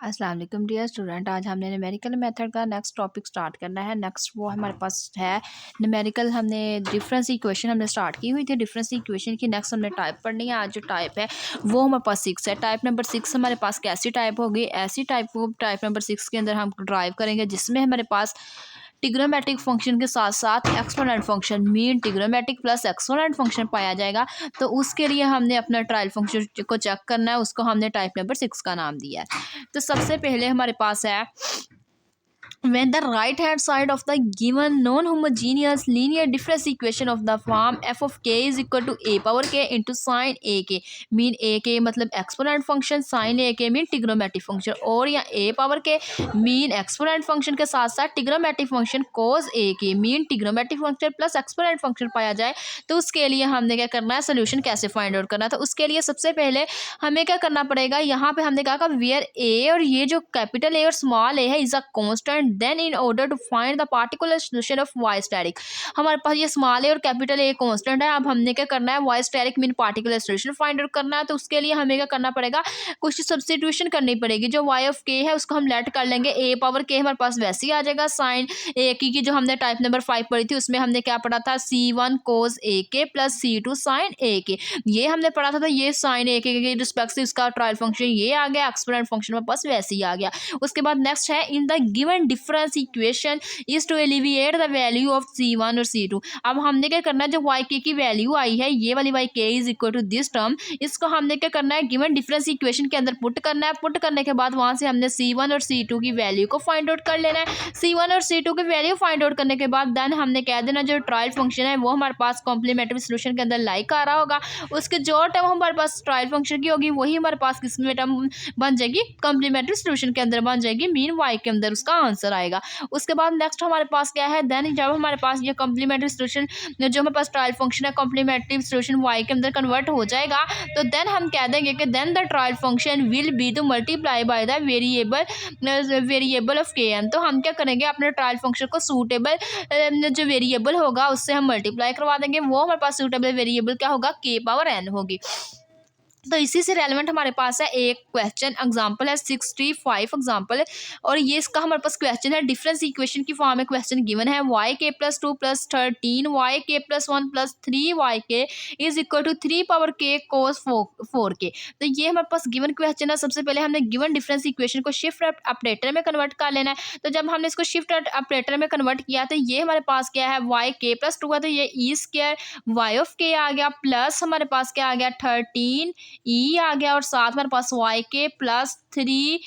अस्सलाम वालेकुम dear student. आज हमने न्यूमेरिकल मेथड का नेक्स्ट टॉपिक स्टार्ट करना है। नेक्स्ट वो हमारे पास है न्यूमेरिकल। हमने डिफरेंस इक्वेशन हमने स्टार्ट की हुई थी। डिफरेंस इक्वेशन की नेक्स्ट हमने टाइप पढ़नी है। आज जो टाइप है वो हमारे पास 6 है। टाइप नंबर 6 हमारे पास कैसी टाइप होगी? ऐसी टाइप को टाइप नंबर 6 के अंदर हम ड्राइव करेंगे जिसमें हमारे पास ट्रिग्नोमेट्रिक फंक्शन के साथ साथ exponent function mean trigonometric plus exponent function पाया जाएगा। तो उसके लिए हमने अपना ट्रायल फंक्शन को चेक करना है। उसको हमने टाइप नंबर 6 का नाम दिया है। तो सबसे पहले हमारे पास है when the right hand side of the given non-homogeneous linear difference equation of the form f of k is equal to a power k into sin a k mean a k मतलब exponent function sin a k mean trigonometric function और या a power k mean exponent function के साथ साथ trigonometric function cos a k mean trigonometric function plus exponent function पाया जाए। तो उसके लिए हमने क्या करना है, सोल्यूशन कैसे फाइंड आउट करना है। तो उसके लिए सबसे पहले हमें क्या करना पड़ेगा, यहाँ पे हमने कहा वेयर ए और ये जो कैपिटल ए और स्मॉल ए है is a constant then in order to find the particular solution of y static. हमारे पास ये स्मॉल ए और कैपिटल ए कांस्टेंट है। अब हमने क्या करना है, y static mean particular solution find out करना है। तो उसके लिए हमें क्या करना पड़ेगा, कुछ सब्स्टिट्यूशन करनी पड़ेगी। जो वाई ऑफ के है उसको हम लेट कर लेंगे, ए पावर के हमारे पास वैसे ही आ जाएगा। साइन ए की जो हमने टाइप नंबर 5 पढ़ी थी उसमें हमने क्या पढ़ा था, C1 cos ए के प्लस C2 साइन ए के, ये हमने पढ़ा था। तो ये साइन ए के रिस्पेक्ट से इसका ट्रायल फंक्शन ये आ गया, एक्सपोनेंट फंक्शन में पास वैसे ही आ गया। उसके बाद नेक्स्ट है in the given difference equation is to alleviate the value of C1 और C2। अब हमने क्या करना है, जो वाई के की वैल्यू आई है ये वाली वाई के is equal to this term, इसको हमने क्या करना है, गिवन डिफरेंस इक्वेशन के अंदर पुट करना है। पुट करने के बाद वहां से हमने C1 और C2 की वैल्यू को फाइंड आउट कर लेना है। C1 और C2 की वैल्यू फाइंड आउट करने के बाद देन हमने कह देना जो ट्रायल फंक्शन है वो हमारे पास कॉम्प्लीमेंट्री सोल्यूशन के अंदर लाइक आ रहा होगा। उसके जो टर्म हमारे पास ट्रायल फंक्शन की होगी वही हमारे पास किसमें टर्म बन जाएगी, कॉम्प्लीमेंट्री सोल्यूशन के अंदर बन जाएगी, मीन वाई के अंदर उसका आंसर आएगा। उसके बाद नेक्स्ट हमारे पास क्या है, देन जब हमारे पास ये कॉम्प्लीमेंट्री सोल्यूशन जो हमारे पास ट्रायल फंक्शन है कॉम्प्लीमेंट्री सोल्यूशन वाई के अंदर कन्वर्ट हो जाएगा, तो देन हम कह देंगे कि then the trial function will be to multiply by the variable of k n. तो हम क्या करेंगे, अपने ट्रायल फंक्शन को सूटेबल जो वेरिएबल होगा उससे हम मल्टीप्लाई करवा देंगे। वो हमारे पास सूटेबल वेरिएबल क्या होगा, के पावर एन होगी। तो इसी से रेलेवेंट हमारे पास है एक क्वेश्चन एग्जांपल है 65 एग्जांपल है, और ये इसका हमारे पास क्वेश्चन है डिफरेंस इक्वेशन की फॉर्म में क्वेश्चन गिवन है वाई के प्लस 2 प्लस 13 वाई के प्लस 1 प्लस 3 वाई के is equal to 3 power k cos 4 के। तो ये हमारे पास गिवन क्वेश्चन है। सबसे पहले हमने गिवन डिफरेंस इक्वेशन को शिफ्ट ऑपरेटर में कन्वर्ट कर लेना है। तो जब हमने इसको शिफ्ट ऑपरेटर में कन्वर्ट किया तो ये हमारे पास क्या है, वाई के प्लस 2 है तो ये ई स्क्वायर वाई ऑफ के आ गया, प्लस हमारे पास क्या आ गया 13 ई आ गया, और साथ हमारे पास वाई के प्लस 3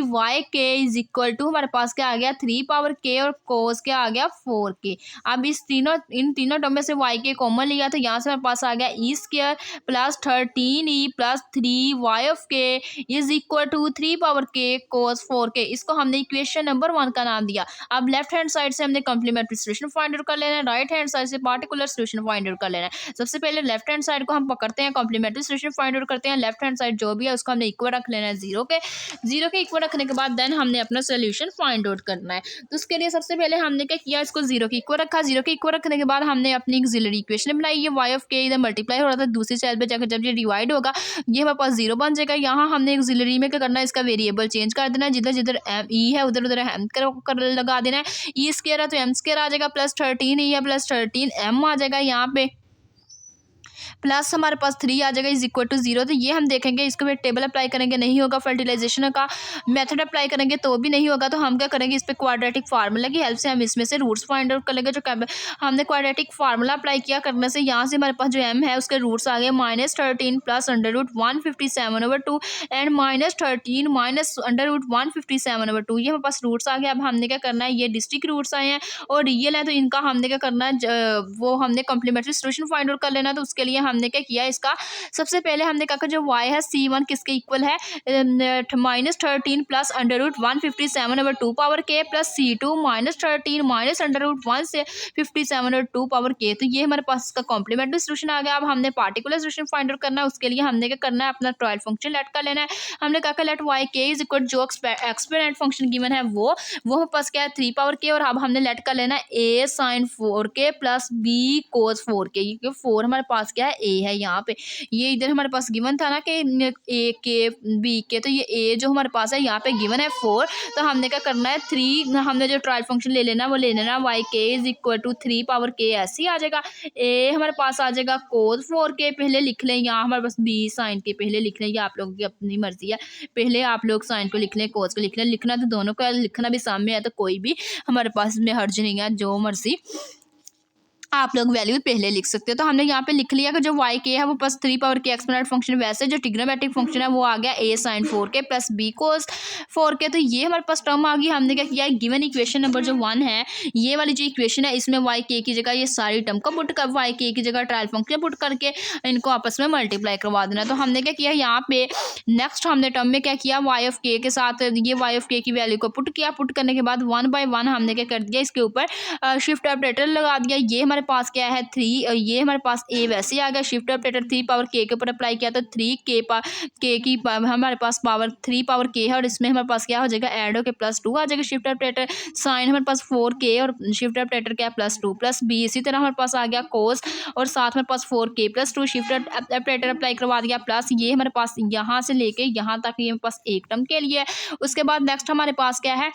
वाई के इज इक्वल टू हमारे पास क्या आ गया 3 पावर के और कोस क्या आ गया 4 के। अब इन तीनों टर्म में से वाई के कॉमन लिया तो यहाँ से हमारे पास आ गया e square plus 13 e plus 3 y of k is equal to 3 power k cos 4 के। इसको हमने इक्वेशन नंबर 1 का नाम दिया। अब लेफ्ट हैंड साइड से हमने कॉम्प्लीमेंट्री सोल्यूशन फाइंड आउट कर लेना है, राइट हैंड साइड से पार्टिकुलर सोल्यूशन फाइंड आउट कर लेना है। सबसे पहले लेफ्ट हैंड साइड को हम पकड़ते हैं, कॉम्प्लीमेंट्री सोल्यूशन फाइंड आउट करते हैं। लेफ्ट हैंड साइड जो भी है उसको हमने इक्वल रख लेना है जीरो के इक्वल रखने के बाद देन हमने अपना सोल्यूशन फाइंड आउट करना है। तो उसके लिए सबसे पहले हमने क्या किया, इसको जीरो के इक्वल रखा। जीरो के इक्वल रखने के बाद हमने अपनी ऑक्सिलरी इक्वेशन बनाई। ये वाई ऑफ के इधर मल्टीप्लाई हो रहा था, दूसरी साइड पे जाकर जब ये डिवाइड होगा ये हमारे पास जीरो बन जाएगा। यहाँ हमने ऑक्सिलरी में क्या करना है, इसका वेरिएबल चेंज कर देना है। जिधर जिधर एम ई है उधर उधर एम कर लगा देना है। ई स्क्वायर है तो एम स्क्वायर आ जाएगा, प्लस 13 ई है प्लस 13 एम आ जाएगा यहाँ पे, प्लस हमारे पास 3 आ जाएगा इज इक्वल टू 0। तो ये हम देखेंगे इसको फिर टेबल अप्लाई करेंगे नहीं होगा, फर्टिलाइजेशन का मेथड अप्लाई करेंगे तो भी नहीं होगा। तो हम क्या करेंगे, इस पे क्वाड्रेटिक फार्मूला की हेल्प से हम इसमें से रूट्स फाइंड आउट कर लेंगे। जो हमने क्वाड्रेटिक फार्मूला अप्लाई किया करने से यहाँ से हमारे पास जो m है उसके रूट्स आ गए -13 प्लस √157/2 एंड -13 माइनस √157/2, ये हमारे पास रूट्स आ गए। अब हमने क्या करना है, ये डिस्ट्रिक्ट रूट्स आए हैं और रियल है तो इनका हमने क्या करना है, वो हमने कॉम्प्लीमेंट्री सोल्यूशन फाइंड आउट कर लेना। तो उसके लिए हमने क्या किया, इसका सबसे पहले हमने कहा जो y है C1 किसके इक्वल है, -13 plus √157/2 power k plus C2 -13 minus √157/2 power k। तो ये हमारे पास इसका कॉम्प्लीमेंट्री सोल्यूशन आ गया। अब हमने पार्टिकुलर सोल्यूशन फाइंड आउट करना है। उसके लिए हमने क्या करना है, अपना ट्रायल फंक्शन लेट कर लेना है। हमने कहा लेट वाई के इज इक्वल जो एक्सपोनेंट फंक्शन गिवन है वो हमारे पास क्या है 3 पावर k, और अब हमने लेट कर लेना है a sin 4k plus b cos 4k। ये 4 हमारे पास क्या है ए है यहाँ पे, ये इधर हमारे पास गिवन था ना कि ए के बी के, तो ये ए जो हमारे पास है यहाँ पे गिवन है 4, तो हमने क्या करना है 3, हमने जो ट्रायल फंक्शन ले लेना वो ले लेना वाई के इज इक्वल टू 3 पावर के ऐसे ही आ जाएगा। ए हमारे पास आ जाएगा कोस 4 के, पहले लिख लें यहाँ हमारे पास बी साइन के पहले लिख लें, ये आप लोगों की अपनी मर्जी है, पहले आप लोग साइन को लिख लें कोस को लिख लें, लिखना तो दोनों का लिखना भी सामने है तो कोई भी हमारे पास में हर्ज नहीं है, जो मर्जी आप लोग वैल्यू पहले लिख सकते हो। तो हमने यहाँ पे लिख लिया कि जो वाई के है वो प्लस 3 पावर के एक्सपोनेंट फंक्शन, वैसे जो ट्रिग्नोमेट्रिक फंक्शन है वो आ गया ए साइन 4 के प्लस बी कोस 4 के, तो ये हमारे पास टर्म आ गई। हमने क्या किया, गिवन इक्वेशन नंबर जो 1 है, ये वाली जो इक्वेशन है इसमें वाई के की जगह ये सारी टर्म को पुट कर, वाई के की जगह ट्रायल फंक्शन पुट करके इनको आपस में मल्टीप्लाई करवा देना। तो हमने क्या किया यहाँ पे नेक्स्ट हमने टर्म में क्या किया, वाई ऑफ के के साथ ये वाई ऑफ के की वैल्यू को पुट किया, पुट करने के बाद 1 बाय 1 हमने क्या कर दिया, इसके ऊपर शिफ्ट ऑपरेटर लगा दिया। ये हमारे पास क्या है 3, ये हमारे पास ए वैसे ही आ गया, शिफ्ट ऑपरेटर 3 पावर के ऊपर अप्लाई किया तो 3 के की हमारे पास पावर 3 पावर के है, और इसमें हमारे पास क्या हो जाएगा ऐड होकर +2 आ जाएगा। शिफ्ट ऑपरेटर साइन हमारे पास 4 के और शिफ्ट ऑपरेटर क्या +2 प्लस बी, इसी तरह हमारे पास आ गया कोस और साथ में पास 4 के +2 शिफ्ट ऑपरेटर अप्लाई करवा दिया, प्लस ये हमारे पास यहाँ से लेके यहाँ तक ये हमारे पास एक टर्म के लिए। उसके बाद नेक्स्ट हमारे पास क्या है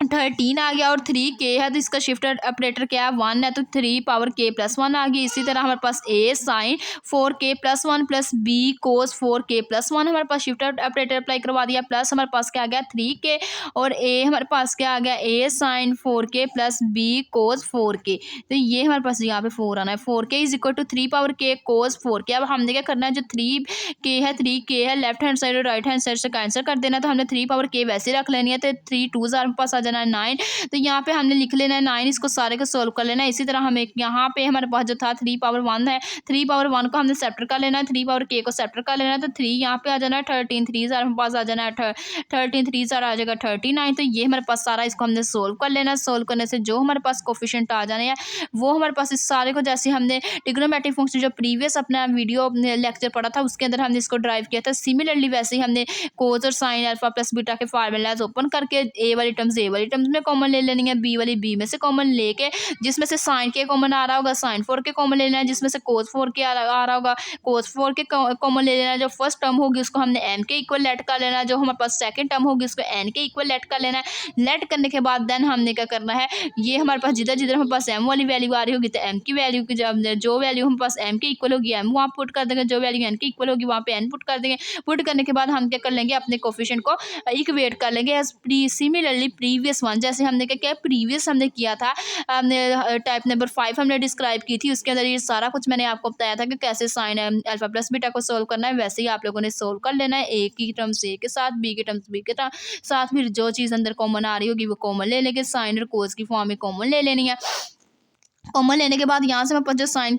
13 आ गया और 3 के है, तो इसका शिफ्ट ऑपरेटर क्या है 1 है, तो 3 पावर के +1 आ गई। इसी तरह हमारे पास ए साइन 4 के +1 प्लस बी कोस 4 के +1 हमारे पास शिफ्ट ऑपरेटर अप्लाई करवा दिया, प्लस हमारे पास क्या आ गया 3 के और ए हमारे पास क्या आ गया ए साइन 4 के प्लस बी कोस 4 के, तो ये हमारे पास यहाँ पे 4 आना है। 4 k is equal to 3 power k cos 4 के। अब हमने क्या करना है, जो 3 के है लेफ्ट हैंड साइड और राइट हैंड साइड से कैंसिल कर देना, तो हमने 3 पावर के वैसे रख लेनी है, तो 3 2 हमारे पास आ जाना है 9, तो यहाँ पे हमने लिख लेना है 9, इसको सारे को सोल्व कर लेना है। इसी तरह हमें यहाँ पे हमारे पास जो था 3 पावर 1 है, 3 पावर 1 को हमने सेप्टर कर लेना है, 3 पावर के को सेप्टर कर लेना है, तो 3 यहाँ पे आ जाना है 13, 3 हमारे पास आ जाना है 13, 3 आ जाएगा 39, तो ये हमारे पास सारा इसको हमने सोल्व कर लेना है। सोल्व करने से जो हमारे पास कोफिशिएंट आ जाने हैं वो हमारे पास इस सारे को, जैसे हमने ट्रिग्नोमेट्रिक फंक्शन जो प्रीवियस अपना वीडियो लेक्चर पढ़ा था उसके अंदर हमने इसको ड्राइव किया था, सिमिलरली वैसे ही हमने कोस और साइन अल्फा प्लस बीटा के फार्मूलाज ओपन करके ए वाली टर्म्स में कॉमन ले लेनी है, बी वाली बी में से कॉमन लेके जिसमें से साइन के कॉमन आ रहा होगा साइन 4 के कॉमन ले लेना है, जिसमें से कोस 4 के आ रहा होगा कोस 4 के कॉमन ले लेना है। जो फर्स्ट टर्म होगी उसको हमने एम के इक्वल लेट कर लेना है, जो हमारे पास सेकंड टर्म होगी उसको एन के इक्वल लेट कर लेना है। लेट करने के बाद देन हमने क्या करना है, ये हमारे पास जिधर जिधर हमारे पास एम वाली वैल्यू आ रही होगी तो एम की वैल्यू की जो वैल्यू हमारे पास एम के इक्वल होगी एम वहाँ पुट कर देंगे, जो वैल्यू एन के इक्वल होगी वहाँ पे एन पुट कर देंगे। पुट करने के बाद हम क्या कर लेंगे, अपने कोफिशिएंट को इक्वेट कर लेंगे एज सिमिलरली प्रीवियस वन, जैसे हमने क्या प्रीवियस हमने किया था, हमने टाइप नंबर 5 हमने डिस्क्राइब की थी, उसके अंदर ये सारा कुछ मैंने आपको बताया था कि कैसे साइन अल्फा प्लस बीटा को सोल्व करना है, वैसे ही आप लोगों ने सोल्व कर लेना है। ए की टर्म्स ए के साथ, बी के टर्म्स बी के साथ, फिर जो चीज़ अंदर कॉमन आ रही होगी वो कॉमन ले लेंगे, साइन और कोस की फॉर्म में कॉमन ले लेनी है। कॉमन लेने के बाद यहाँ से हमारे पास जो साइन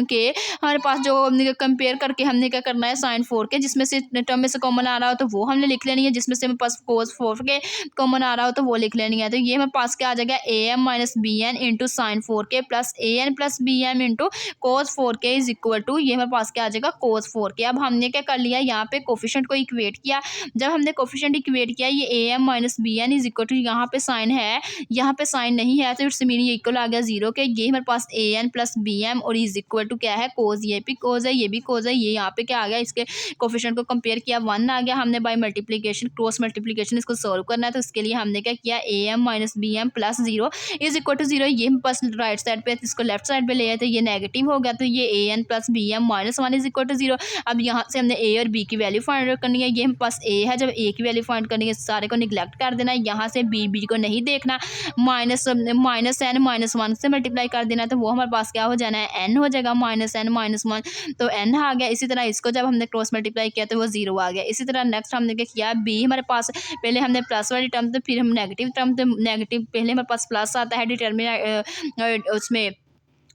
के हमारे पास जो कंपेयर करके हमने क्या करना है साइन 4 के, जिसमें से टर्म में से कॉमन आ रहा हो तो वो हमने लिख लेनी है, जिसमें से हमारे पास कोस 4 के कॉमन आ रहा हो तो वो लिख लेनी है। तो ये हमारे पास क्या आ जाएगा a m minus b n into sine 4 k plus a n plus b m into cos 4 k is equal to ये हमारे पास क्या आ जाएगा कोस 4 के। अब हमने क्या कर लिया, यहाँ पे कोफिशिएंट को इक्वेट किया। जब हमने कोफिशिएंट इक्वेट किया, ये a m minus b n is equal to यहाँ पे साइन है, यहाँ पे साइन नहीं है, तो इट्स मीनिंग इक्वल आ गया 0 के। ये हमारे पास ए एन प्लस बी एम और इज इक्वल टू क्या है कोस, ये भी कोस है ये भी कोस है, ये यहाँ पे क्या आ गया, इसके कोफिशिएंट को कंपेयर किया 1 आ गया। हमने बाय मल्टीप्लिकेशन क्रॉस मल्टीप्लिकेशन इसको सोल्व करना है, तो इसके लिए हमने क्या किया a m minus b m plus 0 is equal to 0। ये बस राइट साइड पे इसको लेफ्ट साइड पे ले आए तो ये नेगेटिव हो गया, तो ये a n plus b m minus 1 is equal to 0। अब यहाँ से हमने ए और बी की वैल्यू फाइंड करनी है। ये हम पास ए है, जब ए की वैल्यू फाइंड करनी है सारे को निगलेक्ट कर देना है, यहाँ से बी को नहीं देखना, माइनस एन माइनस 1 से मल्टीप्लाई कर देना, तो वो हमारे पास क्या हो जाना है एन हो जाएगा माइनस एन माइनस 1, तो एन आ गया। इसी तरह इसको जब हमने क्रॉस मल्टीप्लाई किया तो वो 0 आ गया। इसी तरह नेक्स्ट हमने क्या किया, बी हमारे पास पहले हमने प्लस वाली टर्म, तो फिर हम नेगेटिव टर्म, तो नेगेटिव पहले हमारे पास प्लस आता है उसमें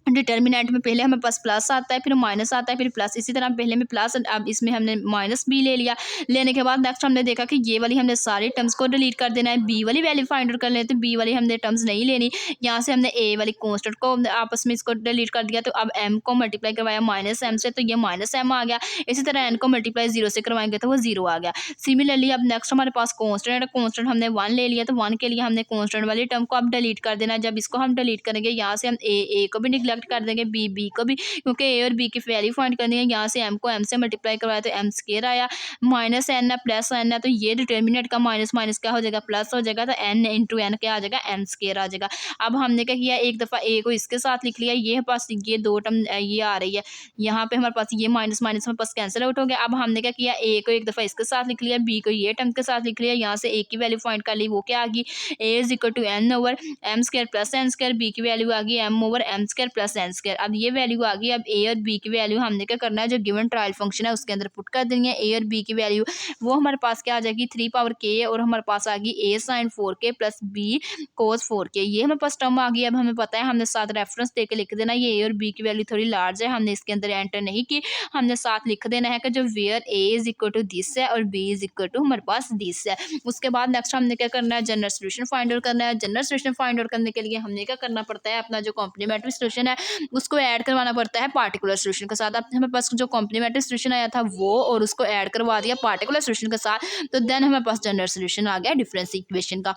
डिटर्मिनेंट में पहले हमें पास प्लस आता है, फिर माइनस आता है, फिर प्लस। इसी तरह पहले में प्लस, अब इसमें हमने माइनस बी ले लिया। लेने के बाद नेक्स्ट हमने देखा कि ये वाली हमने सारी टर्म्स को डिलीट कर देना है, बी वाली वैल्यू फाइंड आउट कर लेते, तो बी वाली हमने टर्म्स नहीं लेनी। यहाँ से हमने ए वाली कॉन्स्टेंट को आपस में इसको डिलीट कर दिया, तो अब एम को मल्टीप्लाई करवाया माइनस एम से, तो ये माइनस एम आ गया। इसी तरह एन को मल्टीप्लाई 0 से करवाएंगे तो वो 0 आ गया। सिमिलरली अब नेक्स्ट हमारे पास कॉन्स्टेंट है, कॉन्स्टेंट हमने 1 ले लिया, तो 1 के लिए हमने कॉन्स्टेंट वाली टर्म को अब डिलीट कर देना। जब इसको हम डिलीट करेंगे यहाँ से हम ए को भी निकला सिलेक्ट कर देंगे, बी को भी, क्योंकि ए और बी की वैल्यू फाइंड करनी है। यहाँ से एम को एम से मल्टीप्लाई करवाया तो एम स्क्वायर आया, माइनस एन है प्लस एन है, तो ये डिटर्मिनेंट का माइनस माइनस क्या हो जाएगा, प्लस हो जाएगा, तो एन इंटू एन क्या आ जाएगा, एन स्क्वायर आ जाएगा। अब हमने क्या किया, एक दफ़ा ए को इसके साथ लिख लिया, ये पास ये दो टर्म ये आ रही है, यहाँ पे हमारे पास ये माइनस माइनस हमारे पास कैंसिल आउट हो गया। अब हमने क्या किया, ए को एक दफ़ा इसके साथ लिख लिया, बी को ये टर्म के साथ लिख लिया, यहाँ से ए की वैल्यू फाइंड कर ली, वो क्या आ गई, a is equal to n over m square plus n square, b की वैल्यू आ गई m over m square plus n square. अब ये वैल्यू आ गई, अब ए और बी की वैल्यू हमने क्या करना है, जो गिवन ट्रायल फंक्शन है उसके अंदर पुट कर देनी है। ए और बी की वैल्यू वो हमारे पास क्या आ जाएगी, 3 पावर के, और हमारे पास आ गई ए sine 4k plus b cos 4k, ये हमारे पास टर्म आ गई। अब हमें पता है, हमने साथ रेफरेंस दे के लिख देना, ये ए और बी की वैल्यू थोड़ी लार्ज है, हमने इसके अंदर एंटर नहीं की, हमने साथ लिख देना है कि जो where a is equal to this है और बी इज इक्वल टू हमारे पास दिस है। उसके बाद नेक्स्ट हमने क्या करना है, जनरल सोल्यूशन फाइंड आउट करना है। जनरल सोल्यूशन फाइंड आउट करने के लिए हमने क्या करना पड़ता है, अपना जो कॉम्प्लीमेंट्री सोल्यूशन है उसको ऐड करवाना पड़ता है पार्टिकुलर सोल्यूशन के साथ। अब हमारे पास जो कॉम्प्लीमेंट्री सोल्यूशन आया था वो, और उसको ऐड करवा दिया पार्टिकुलर सोल्यूशन के साथ, तो देन हमारे पास जनरल सोल्यूशन आ गया डिफरेंस इक्वेशन का।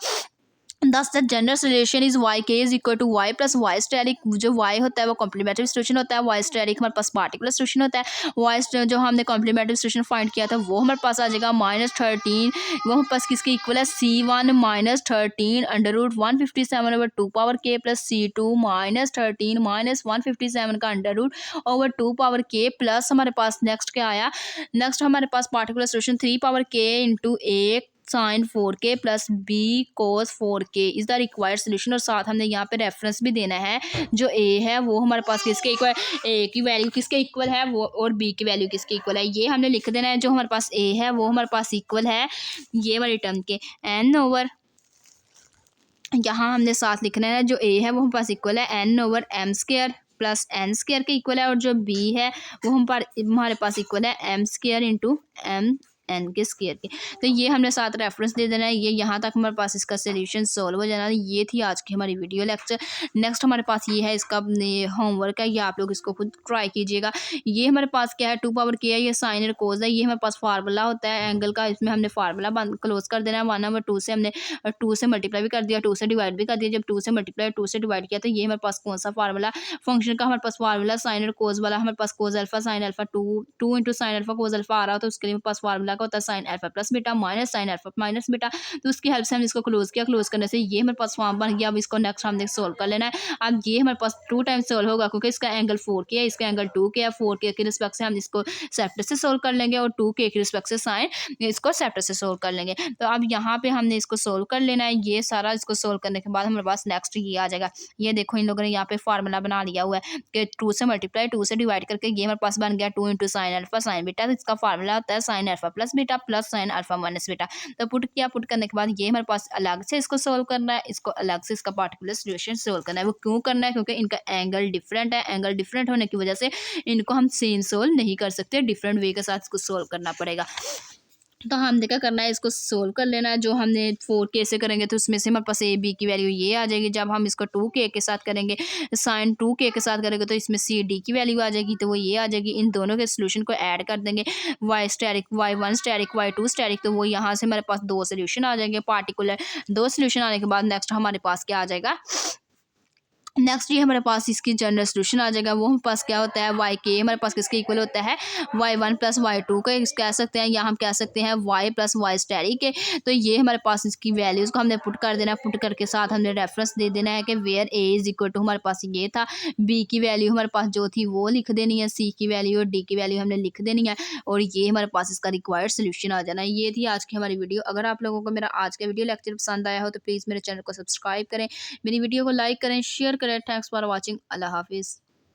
Thus the general solution is yk is equal to y plus y asterisk, जो y होता है वो कॉम्प्लीमेंट्री सोल्यूशन होता है, y स्टेरिक हमारे पास पार्टिकुलर सोल्यूशन होता है। y जो हमने कॉम्प्लीमेंट्री सोल्यूशन फाइंड किया था वो हमारे पास आ जाएगा -13, वो हमारे पास किसके इक्वल है, c1 -13 under root 157 over 2 power k plus c2 -13 -157 का under root over 2 power k plus हमारे पास नेक्स्ट क्या आया, नेक्स्ट हमारे पास particular solution 3 power k into a sine 4k plus b cos 4k is the required solution, और साथ हमने यहाँ पे रेफरेंस भी देना है, जो ए है वो हमारे पास किसके इक्वल, ए की वैल्यू किसके इक्वल है वो, और बी की वैल्यू किसके इक्वल है, ये हमने लिख देना है। जो हमारे पास ए है वो हमारे पास इक्वल है ये वाली टर्म के एन ओवर, यहाँ हमने साथ लिखना है, जो ए है वो हमारे पास इक्वल है n over m square plus n square के इक्वल है, और जो बी है वो हमारे पास इक्वल है m square into m n के स्क्वायर के। तो ये हमने साथ रेफरेंस दे देना है, ये यहाँ तक हमारे पास इसका सोल्यूशन सॉल्व हो जाना। ये थी आज की हमारी वीडियो लेक्चर। नेक्स्ट हमारे पास ये है, इसका होमवर्क है, ये आप लोग इसको खुद ट्राई कीजिएगा। ये हमारे पास क्या है, 2 पावर के है, ये साइन और कोस है, ये हमारे पास फार्मूला होता है एंगल का, इसमें हमने फार्मूला बंद क्लोज कर देना है। 1/2 से हमने 2 से मल्टीप्लाई भी कर दिया, 2 से डिवाइड भी कर दिया। जब 2 से मल्टीप्लाई 2 से डिवाइड किया तो ये हमारे पास कौन सा फार्मूला, फंक्शन का हमारे पास फार्मूला साइन और कोस वाला, हमारे पास cos alpha sine alpha 2 into sine alpha cos alpha आ रहा हो, तो उसके लिए हमारे पास फार्मूला का होता है sine alpha plus beta minus sine alpha minus beta. तो उसकी हेल्प से हम इसको क्लोज किया, क्लोज करने से ये हमारे पास फॉर्म बन गया। अब इसको नेक्स्ट हमने सोल्व कर लेना है। अब ये हमारे पास 2 टाइम्स सोल्व होगा, क्योंकि इसका एंगल 4k है, इसका एंगल 2k है। 4k के रिस्पेक्ट से हम इसको सेप्टर से सोल्व कर लेंगे, और 2k के रिस्पेक्ट से साइन इसको सेप्टर से सोल्व कर लेंगे। तो अब यहाँ पे हमने इसको सोल्व कर लेना है। ये सारा इसको सोल्व करने के बाद हमारे पास नेक्स्ट ये आ जाएगा। ये देखो इन लोगों ने यहाँ पे फार्मूला बना लिया हुआ है कि 2 से मल्टीप्लाई 2 से डिवाइड करके ये हमारे पास बन गया 2 into sine alpha sign beta. तो इसका फार्मूला होता है sine alpha plus beta plus sine alpha minus beta. तो पुट किया, पुट करने के बाद ये हमारे पास अलग से इसको सोल्व करना है, इसको अलग से इसका पार्टिकुलर सोल्यूशन सोल्व करना है। वो क्यों करना है, क्योंकि इनका एंगल डिफरेंट है। एंगल डिफरेंट होने की वजह से इनको हम सेम सोल्व नहीं कर सकते, डिफरेंट वे के साथ इसको सोल्व करना पड़ेगा। तो हमने क्या करना है, इसको सोल्व कर लेना है। जो हमने 4k से करेंगे तो उसमें से हमारे पास ए बी की वैल्यू ये आ जाएगी। जब हम इसको 2k के साथ करेंगे, साइन 2k के साथ करेंगे, तो इसमें सी डी की वैल्यू आ जाएगी, तो वो ये आ जाएगी। इन दोनों के सोल्यूशन को ऐड कर देंगे, y steric y1 steric y2 steric, तो वो यहाँ से हमारे पास 2 सोल्यूशन आ जाएंगे पार्टिकुलर। 2 सोल्यूशन आने के बाद नेक्स्ट हमारे पास क्या आ जाएगा, नेक्स्ट ये हमारे पास इसकी जनरल सोल्यूशन आ जाएगा। वो हमारे पास क्या होता है, वाई के हमारे पास किसके इक्वल होता है, y1 प्लस y2 का कह सकते हैं, या हम कह सकते हैं y प्लस y स्टेरिक के। तो ये हमारे पास इसकी वैल्यूज़ को हमने पुट कर देना है। पुट करके साथ हमने रेफरेंस दे देना है कि where a is equal to, हमारे पास ये था, b की वैल्यू हमारे पास जो थी वो लिख देनी है, c की वैल्यू और d की वैल्यू हमने लिख देनी है, और ये हमारे पास इसका रिक्वायर्ड सोल्यूशन आ जाना है। ये थी आज की हमारी वीडियो। अगर आप लोगों को मेरा आज का वीडियो लेक्चर पसंद आया हो तो प्लीज़ मेरे चैनल को सब्सक्राइब करें, मेरी वीडियो को लाइक करें, शेयर करें। Thanks for watching. अल्लाह हाफिज़।